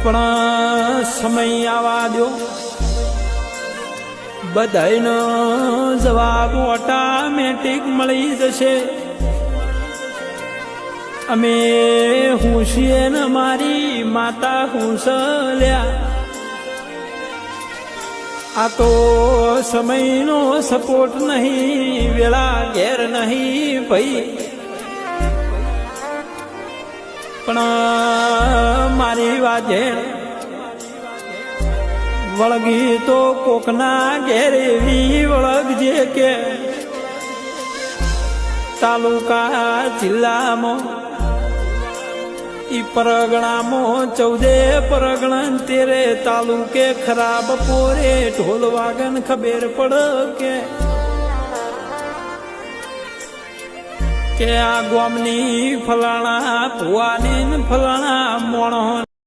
પણ સમય આવા દો, બધાયનો જવાબ ઓટોમેટિક મળી જશે. અમે હું છીએ ને મારી માતા હું લ્યા, આ તો સમયનો સપોર્ટ નહીં, વેળા ઘેર નહીં ભાઈ. પણ મારી વાજેણ વળગી તો કોકના ઘેર એવી વળગજે કે તાલુકા જિલ્લામાં ઈ પરગણામાં 14 પરગણા 13 તાલુકે ખરાબ પોરે ઢોલ વાગન ખબર પડ કે આ ગામની ફલાણા ભુવાની ફલાણા મોણો